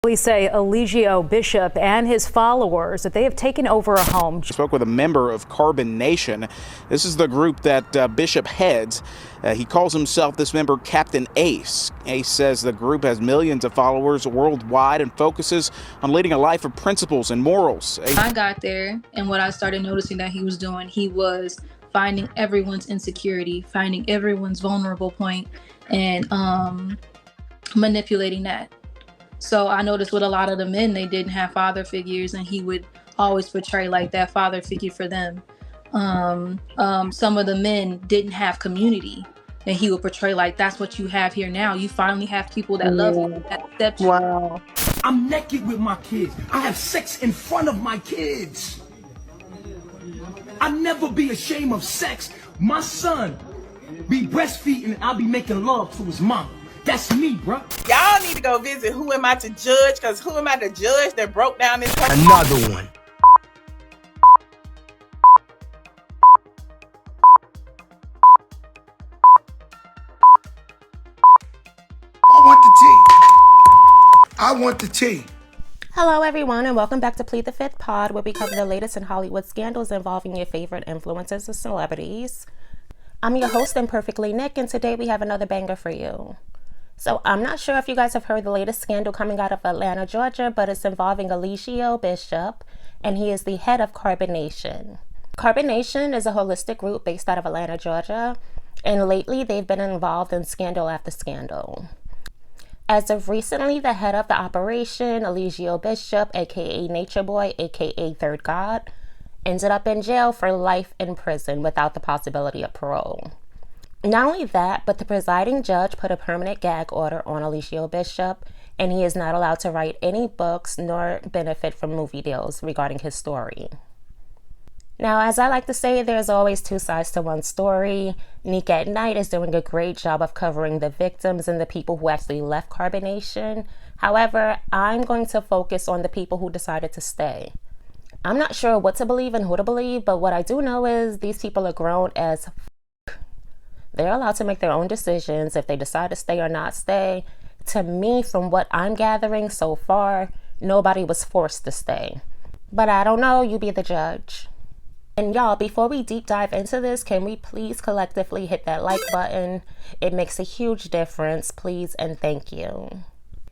Police say Eligio Bishop and his followers that they have taken over a home. I spoke with a member of Carbon Nation. This is the group that Bishop heads. He calls himself, this member, Captain Ace. Ace says the group has millions of followers worldwide and focuses on leading a life of principles and morals. I got there, and what I started noticing that he was doing, he was finding everyone's insecurity, finding everyone's vulnerable point, and manipulating that. So I noticed with a lot of the men, they didn't have father figures, and he would always portray like that father figure for them. Some of the men didn't have community, and he would portray like that's what you have here now. You finally have people that love you, that accept you. Wow. I'm naked with my kids. I have sex in front of my kids. I never be ashamed of sex. My son be breastfeeding and I'll be making love to his mom. That's me, bro. Y'all need to go visit Who Am I to Judge, because Who Am I to Judge that broke down this whole... Another one. I want the tea. Hello everyone, and welcome back to Plead the Fifth Pod, where we cover the latest in Hollywood scandals involving your favorite influencers and celebrities. I'm your host, Imperfectly Nick, and today we have another banger for you. So I'm not sure if you guys have heard the latest scandal coming out of Atlanta, Georgia, but it's involving Eligio Bishop, and he is the head of Carbon Nation. Carbon Nation is a holistic group based out of Atlanta, Georgia, and lately they've been involved in scandal after scandal. As of recently, the head of the operation, Eligio Bishop, aka Nature Boy, aka Third God, ended up in jail for life in prison without the possibility of parole. Not only that, but the presiding judge put a permanent gag order on Eligio Bishop, and he is not allowed to write any books nor benefit from movie deals regarding his story. Now, as I like to say, there's always two sides to one story. Nick at Night is doing a great job of covering the victims and the people who actually left Carbon Nation. However, I'm going to focus on the people who decided to stay. I'm not sure what to believe and who to believe, but what I do know is these people are grown as f***. They're allowed to make their own decisions if they decide to stay or not stay. To me, from what I'm gathering so far, nobody was forced to stay. But I don't know, you be the judge. And y'all, before we deep dive into this, can we please collectively hit that like button? It makes a huge difference, please and thank you.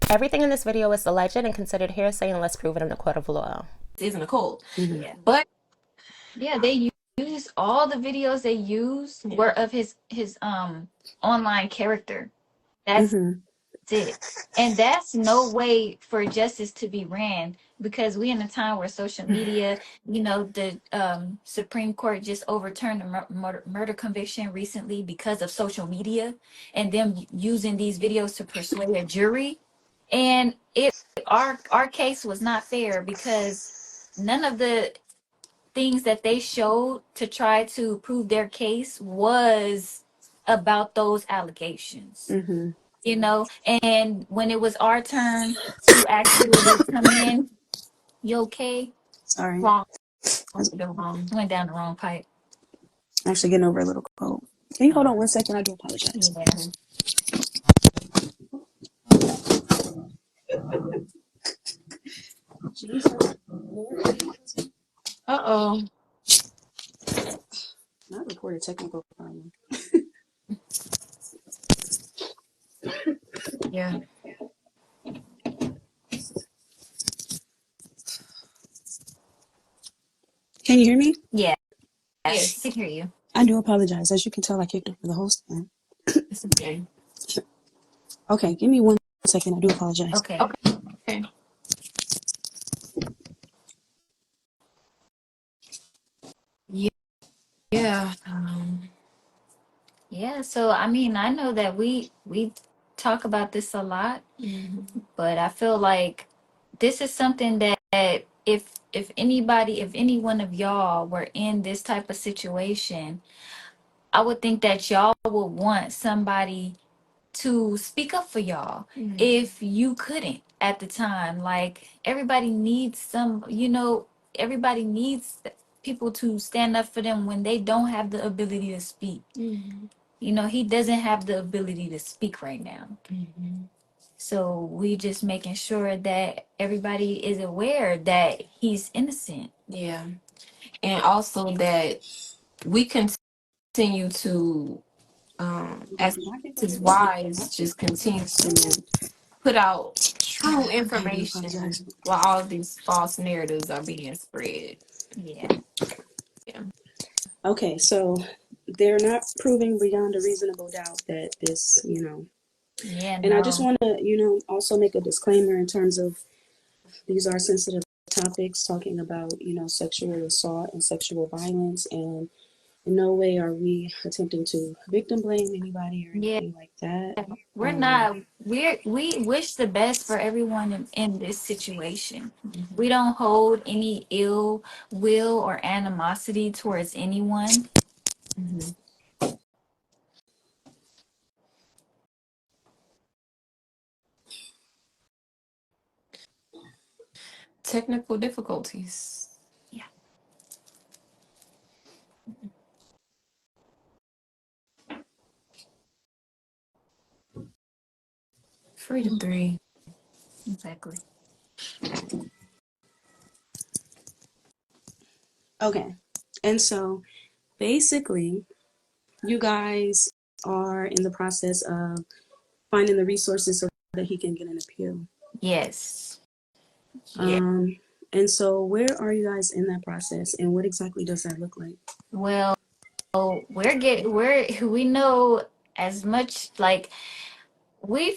Everything in this video is alleged and considered hearsay unless proven in a court of law. Isn't a cult. Mm-hmm. Yeah. But yeah, they used all the videos they used were of his online character. That's it. And that's no way for justice to be ran, because we in a time where social media, the Supreme Court just overturned the murder conviction recently because of social media and them using these videos to persuade a jury. And our case was not fair because none of the things that they showed to try to prove their case was about those allegations. And when it was our turn to actually come in, you okay? Sorry. Wrong. Went down the wrong pipe. Actually getting over a little cold. Can you hold on one second? I do apologize. Uh-oh. I reported technical problem. Yeah. Can you hear me? Yeah. Yes, I can hear you. I do apologize. As you can tell, I kicked over the whole stand. It's okay. Okay, give me 1 second. I do apologize. Okay. Yeah. Yeah. So I mean, I know that we talk about this a lot, but I feel like this is something that if any one of y'all were in this type of situation, I would think that y'all would want somebody to speak up for y'all if you couldn't at the time. Like everybody needs everybody needs people to stand up for them when they don't have the ability to speak. He doesn't have the ability to speak right now. So we just making sure that everybody is aware that he's innocent. Yeah. And also that we continue to, as his wives, just continue to put out true Okay, I do information apologize. while all these false narratives are being spread. Yeah. Yeah. Okay, so they're not proving beyond a reasonable doubt that this, Yeah, and I just no. want to, also make a disclaimer in terms of these are sensitive topics talking about, sexual assault and sexual violence, and in no way are we attempting to victim blame anybody or Yeah. anything like that. We're not we wish the best for everyone in this situation. We don't hold any ill will or animosity towards anyone. Mhm. Technical difficulties. Yeah. Freedom 3. Exactly. Okay, and so basically, you guys are in the process of finding the resources so that he can get an appeal. Yes. Yeah. Um, and so where are you guys in that process, and what exactly does that look like? Well, we know as much, like we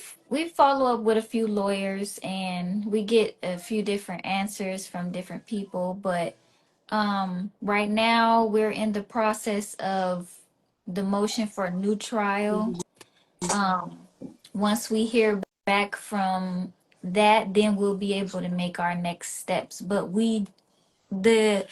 follow up with a few lawyers and we get a few different answers from different people, but right now we're in the process of the motion for a new trial. Mhm. um Once we hear back from that, then we'll be able to make our next steps. But the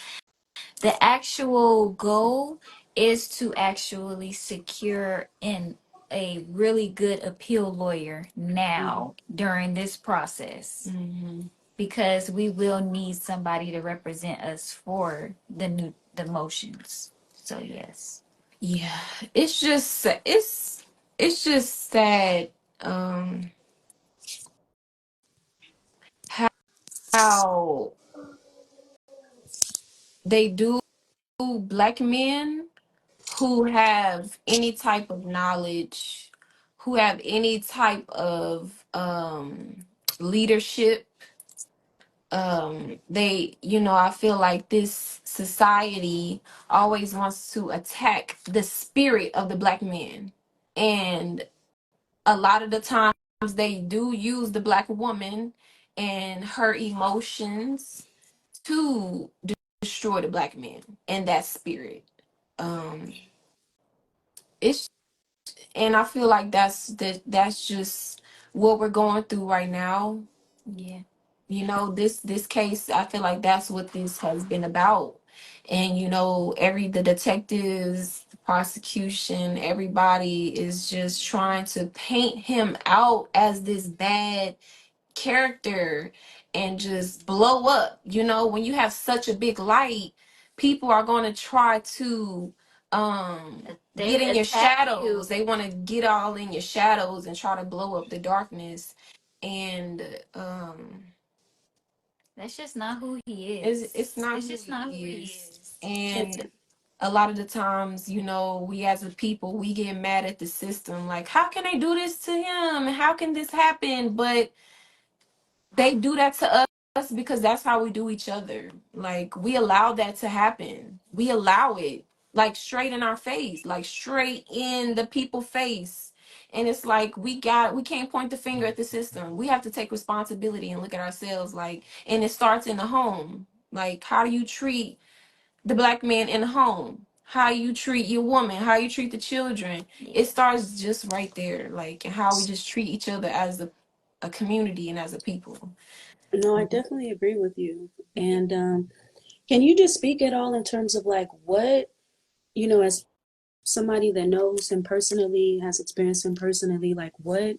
the actual goal is to actually secure in a really good appeal lawyer now during this process, Mm-hmm. because we will need somebody to represent us for the motions. So yes. Yeah, it's just sad, how they do black men who have any type of knowledge, who have any type of leadership. They, I feel like this society always wants to attack the spirit of the black man. And a lot of the times they do use the black woman and her emotions to destroy the black man and that spirit. Um, it's and I feel like that's just what we're going through right now. Yeah. This case, I feel like that's what this has been about. And the detectives, the prosecution, everybody is just trying to paint him out as this bad character and just blow up. When you have such a big light, people are going to try to get They in your attack you. shadows. They want to get all in your shadows and try to blow up the darkness. And That's just not who he it's is. not It's who just not who he he is. is. And a lot of the times, we as a people, we get mad at the system. Like, how can they do this to him? And how can this happen? But they do that to us because that's how we do each other. Like, we allow that to happen. We allow it, like, straight in our face, like straight in the people face. And it's like we can't point the finger at the system. We have to take responsibility and look at ourselves. Like, and it starts in the home. Like, how do you treat the black man in the home? How you treat your woman? How you treat the children? It starts just right there. Like, and how we just treat each other as a community and as a people. No, I definitely agree with you. And can you just speak at all in terms of like what, as somebody that knows him personally, has experienced him personally, like what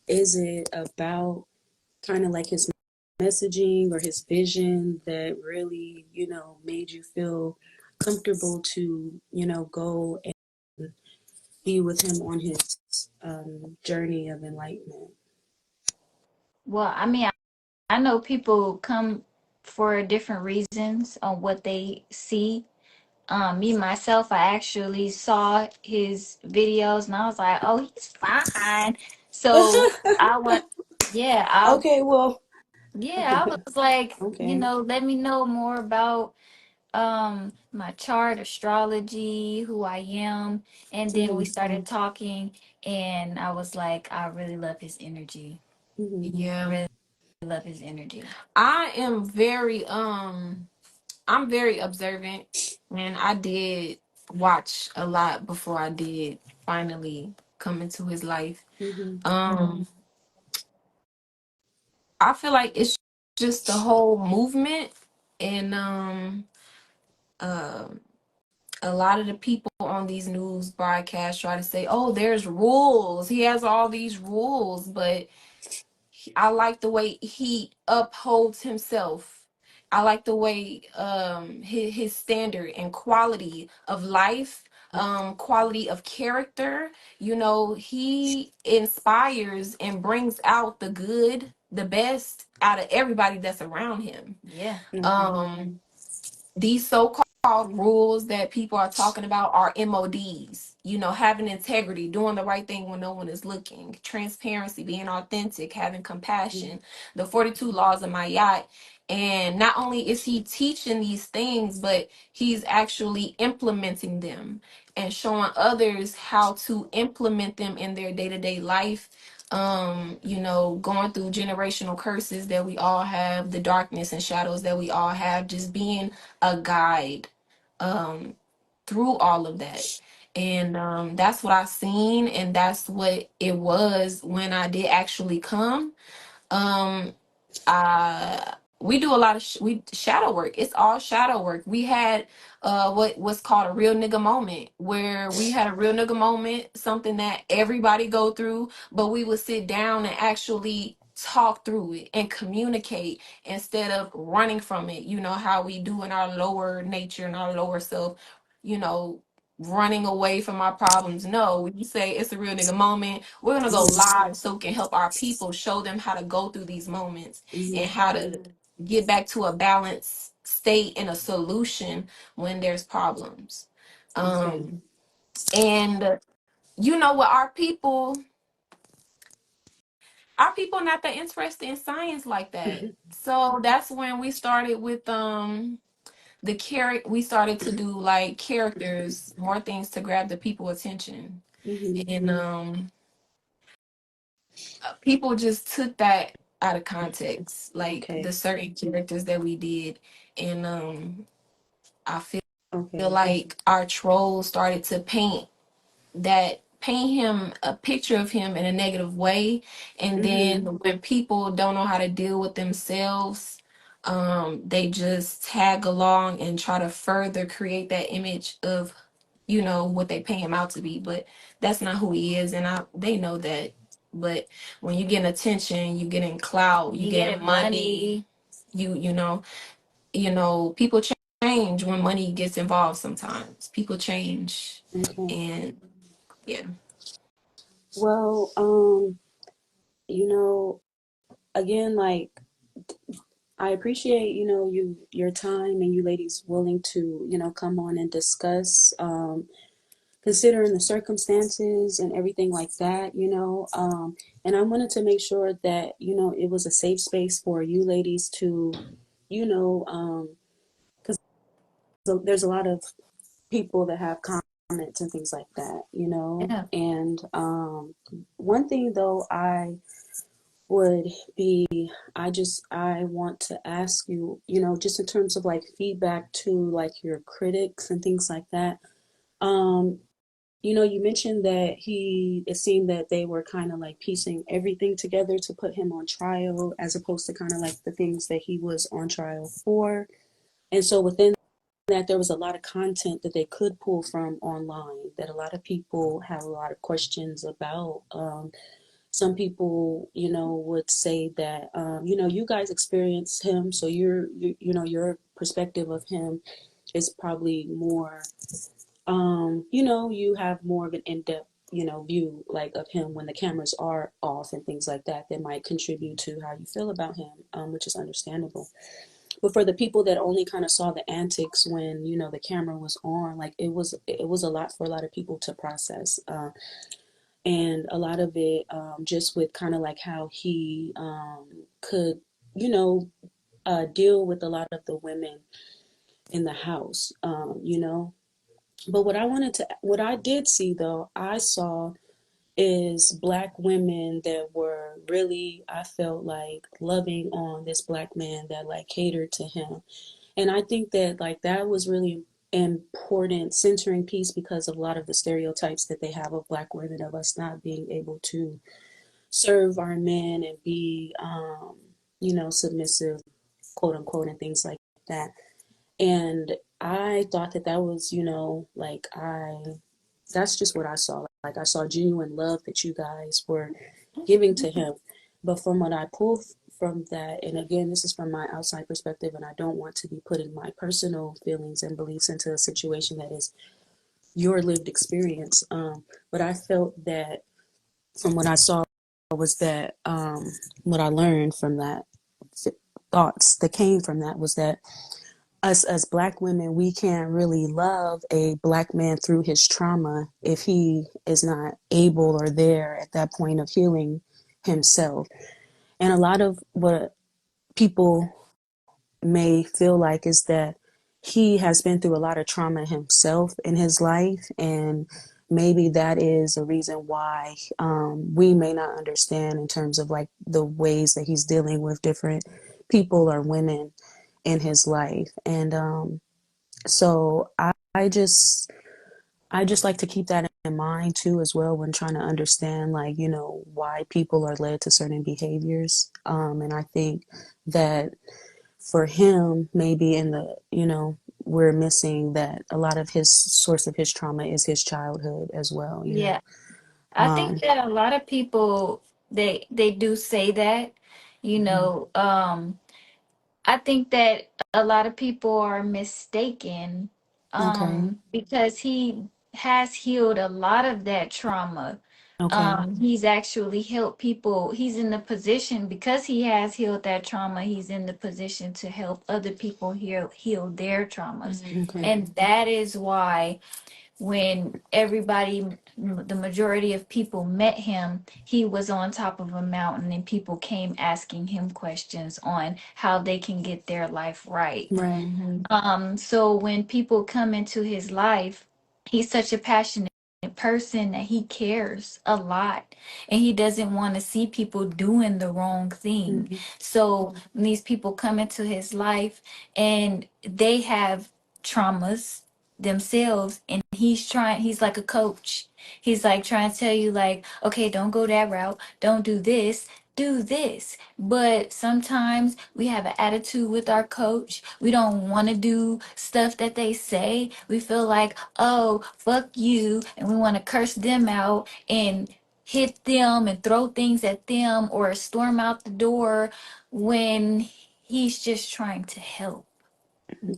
is it about kind of like his messaging or his vision that really, made you feel comfortable to, go and be with him on his journey of enlightenment? Well, I mean, I know people come for different reasons on what they see. Me myself, I actually saw his videos and I was like, oh, he's fine. So I went, yeah, Okay, well, I was like, okay. let me know more about my chart, astrology, who I am, and then we Mm-hmm. started talking, and I was like, I really love his energy. Mm-hmm. I Yeah. really love his energy. I am very I'm very observant, and I did watch a lot before I did finally come into his life. Mm-hmm. I feel like it's just the whole movement, and uh, a lot of the people on these news broadcasts try to say, "Oh, there's rules. He has all these rules," but I like the way he upholds himself. I like the way his standard and quality of life, quality of character. He inspires and brings out the good, the best out of everybody that's around him. Yeah. Okay. These so-called rules that people are talking about are MODs. Having integrity, doing the right thing when no one is looking, transparency, being authentic, having compassion, the 42 laws of my yacht. And not only is he teaching these things, but he's actually implementing them and showing others how to implement them in their day-to-day life. Going through generational curses that we all have, the darkness and shadows that we all have, just being a guide um through all of that. And that's what I seen, and that's what it was when I did actually come. um we do a lot of we shadow work. It's all shadow work. We had what's called a real nigga moment, where we had a real nigga moment, something that everybody go through, but we would sit down and actually talk through it and communicate instead of running from it. How we do in our lower nature and our lower self, you know running away from our problems. No, we say it's a real nigga moment. We're gonna go live so we can help our people, show them how to go through these moments Mm-hmm. and how to get back to a balanced state and a solution when there's problems. Okay. And what, our people not that interested in science like that. So that's when we started with we started to do like characters, more things to grab the people attention. Mm-hmm. And people just took that out of context, like the Okay. certain characters that we did. And I feel Okay. like our trolls started to paint him a picture of him in a negative way. And Mm-hmm. then when people don't know how to deal with themselves, they just tag along and try to further create that image of what they pay him out to be. But that's not who he is, and they know that. But when you get attention, you getting clout, you You getting get money, people change when money gets involved. Sometimes people change. Okay. And yeah. Well, you know, again, like I appreciate, your time and you ladies willing to, come on and discuss, considering the circumstances and everything like that, and I wanted to make sure that, it was a safe space for you ladies to, because there's a lot of people that have comments and things like that, Yeah. and one thing though would be I want to ask you, just in terms of like feedback to like your critics and things like that. Um, you mentioned that it seemed that they were kind of like piecing everything together to put him on trial as opposed to kind of like the things that he was on trial for. And so within that, there was a lot of content that they could pull from online that a lot of people have a lot of questions about. Some people, would say that, you guys experience him, so your perspective of him is probably more, you have more of an in-depth view like of him when the cameras are off and things like that might contribute to how you feel about him, which is understandable. But for the people that only kind of saw the antics when the camera was on, like it was a lot for a lot of people to process, and a lot of it just with kind of like how he could deal with a lot of the women in the house, But what I did see though, I saw is Black women that were really, I felt like, loving on this Black man that like catered to him. And I think that like that was really important centering piece because of a lot of the stereotypes that they have of Black women, of us not being able to serve our men and be submissive, quote unquote, and things like that. And I thought that was, that's just what I saw. Like I saw genuine love that you guys were giving to him. But from what I pulled from that, and again, this is from my outside perspective, and I don't want to be putting my personal feelings and beliefs into a situation that is your lived experience. But I felt that from what I saw was that what I learned from that, thoughts that came from that, was that us as Black women, we can't really love a Black man through his trauma if he is not able or there at that point of healing himself. And a lot of what people may feel like is that he has been through a lot of trauma himself in his life, and maybe that is a reason why we may not understand in terms of like the ways that he's dealing with different people or women in his life. And so I just like to keep that in mind too as well when trying to understand like why people are led to certain behaviors, and I think that for him, maybe in the we're missing that a lot of his source of his trauma is his childhood as well. Yeah, I think that a lot of people they do say that, you know, I think that a lot of people are mistaken, Okay. because he has healed a lot of that trauma. Okay. He's actually helped people. He's in the position, because he has healed that trauma, he's in the position to help other people heal their traumas. Okay. And that is why when everybody, the majority of people met him, he was on top of a mountain and people came asking him questions on how they can get their life right. Right. So when people come into his life, he's such a passionate person that he cares a lot, and he doesn't want to see people doing the wrong thing. So when these people come into his life and they have traumas themselves, and he's like a coach. He's like trying to tell you like, okay, don't go that route, don't do this, do this. But sometimes we have an attitude with our coach. We don't want to do stuff that they say. We feel like, oh, fuck you, and we want to curse them out and hit them and throw things at them or storm out the door, when he's just trying to help.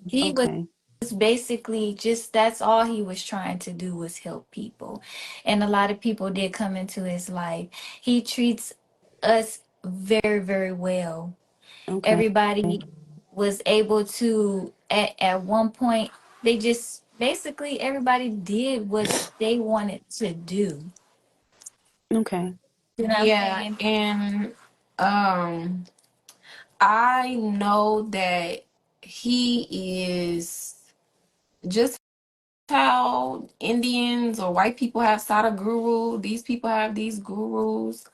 He was Okay. basically just, that's all he was trying to do, was help people. And a lot of people did come into his life. He treats us very, very well. Okay. Everybody was able to, at one point, they just basically, everybody did what they wanted to do. Okay. You know what I'm Yeah, saying? and I know that he is just how Indians or white people have Sadhguru, these people have these gurus.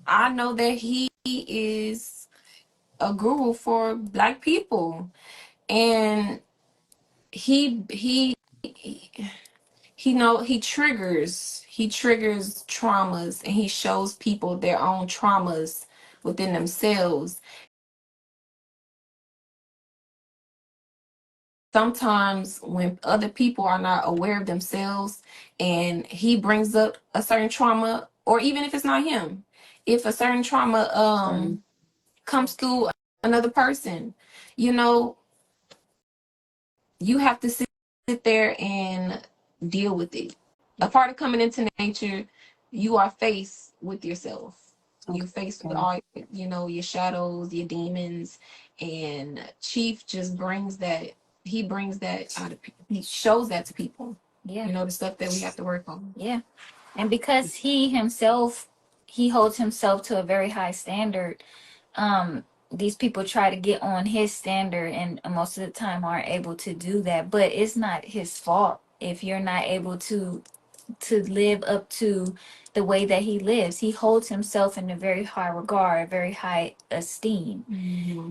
I know that he is a guru for Black people, and he he triggers traumas, and he shows people their own traumas within themselves. Sometimes when other people are not aware of themselves and he brings up a certain trauma, or even if it's not him, if a certain trauma comes through another person, you know, you have to sit there and deal with it. A part of coming into nature you are faced with yourself. You're Okay. faced with all, your shadows, your demons, and Chief just brings that. He brings that out of people. He shows that to people. Yeah. The stuff that we have to work on. Yeah. And because he holds himself to a very high standard, these people try to get on his standard and most of the time aren't able to do that. But it's not his fault if you're not able to live up to the way that he lives. He holds himself in a very high regard, very high esteem.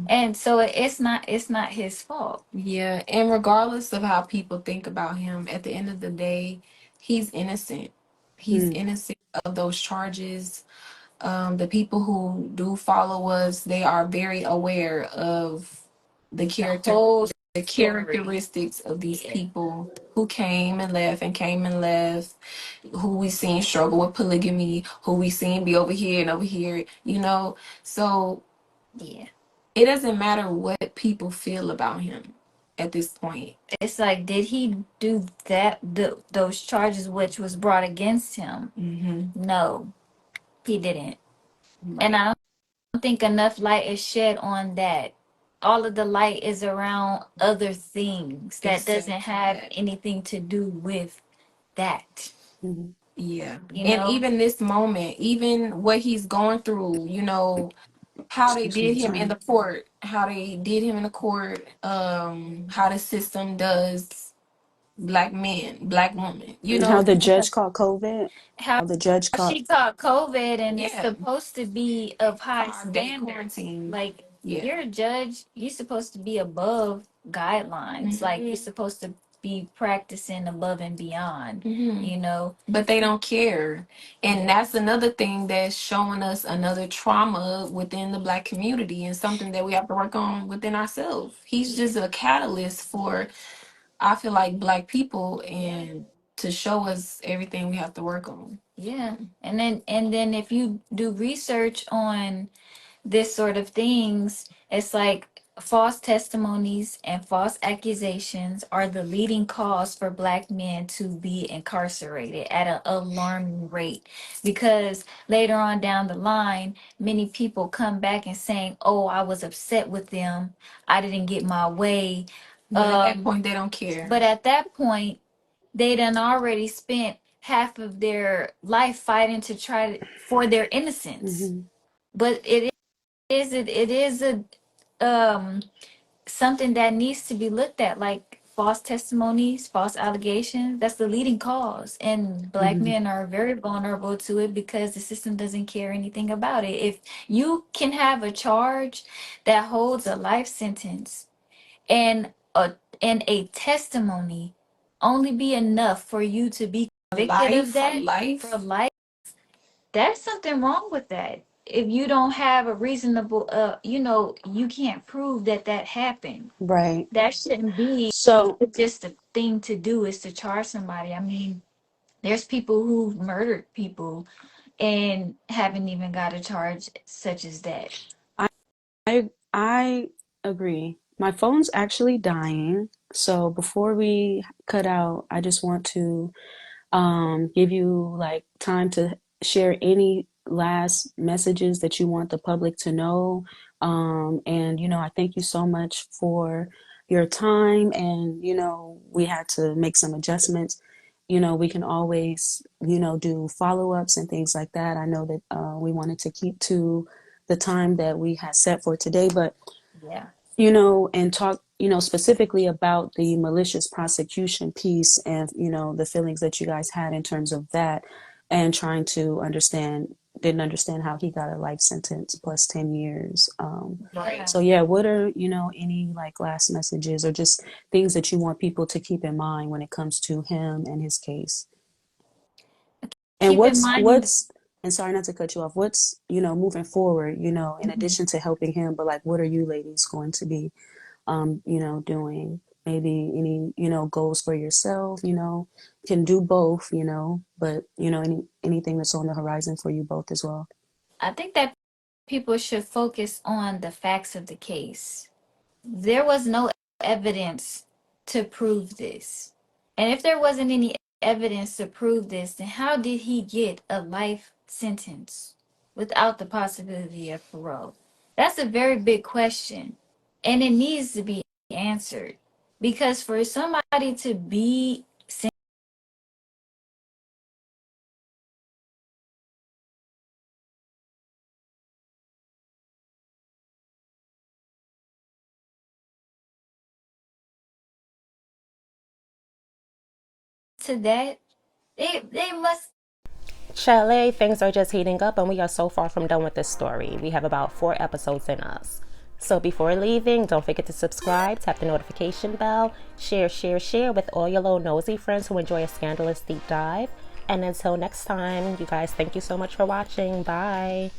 And so it's not his fault. Yeah, and regardless of how people think about him, at the end of the day, he's innocent. He's innocent of those charges. The people who do follow us, they are very aware of the characteristics of these people who came and left and came and left, who we seen struggle with polygamy, who we seen be over here and over here, So Yeah. it doesn't matter what people feel about him at this point. It's like, did he do those charges which was brought against him? No, he didn't. And I don't think enough light is shed on that. All of the light is around other things that doesn't have anything to do with that. Yeah. And even this moment, even what he's going through, how they did him in the court, how the system does black men, black women, How the judge called COVID. How The judge called. she caught COVID and it's Yeah. supposed to be of high 5-day standards. quarantine. Like, Yeah. you're a judge, you're supposed to be above guidelines. Like, you're supposed to be practicing above and beyond, But they don't care. And that's another thing that's showing us another trauma within the black community and something that we have to work on within ourselves. He's just a catalyst for, I feel like, black people and to show us everything we have to work on. Yeah. And then if you do research on this sort of things, it's like false testimonies and false accusations are the leading cause for black men to be incarcerated at an alarming rate, because later on down the line, many people come back and saying, oh, I was upset with them, I didn't get my way. But at that point, they don't care. But at that point, they done already spent half of their life fighting to for their innocence. But it is a something that needs to be looked at, like false testimonies, false allegations. That's the leading cause, and black men are very vulnerable to it because the system doesn't care anything about it. If you can have a charge that holds a life sentence and a testimony only be enough for you to be convicted of that for life, there's something wrong with that. If you don't have a reasonable, you can't prove that happened. Right. That shouldn't be just a thing to do, is to charge somebody. I mean, there's people who've murdered people and haven't even got a charge such as that. I agree. My phone's actually dying. So before we cut out, I just want to give you like time to share any last messages that you want the public to know. And I thank you so much for your time. And we had to make some adjustments. We can always do follow-ups and things like that. I know that we wanted to keep to the time that we had set for today, but yeah, and talk specifically about the malicious prosecution piece and the feelings that you guys had in terms of that, and trying to didn't understand how he got a life sentence plus 10 years. right. So yeah, what are any like last messages or just things that you want people to keep in mind when it comes to him and his case? And what's and sorry not to cut you off, what's moving forward, in addition to helping him, but like what are you ladies going to be doing? Maybe any goals for yourself, can do both, but anything that's on the horizon for you both as well. I think that people should focus on the facts of the case. There was no evidence to prove this, and if there wasn't any evidence to prove this, then how did he get a life sentence without the possibility of parole? That's a very big question, and it needs to be answered, because for somebody to be to that, they must. Chalet, things are just heating up and we are so far from done with this story. We have about 4 episodes in us. So before leaving, don't forget to subscribe, tap the notification bell, share with all your little nosy friends who enjoy a scandalous deep dive. And until next time, you guys, thank you so much for watching. Bye.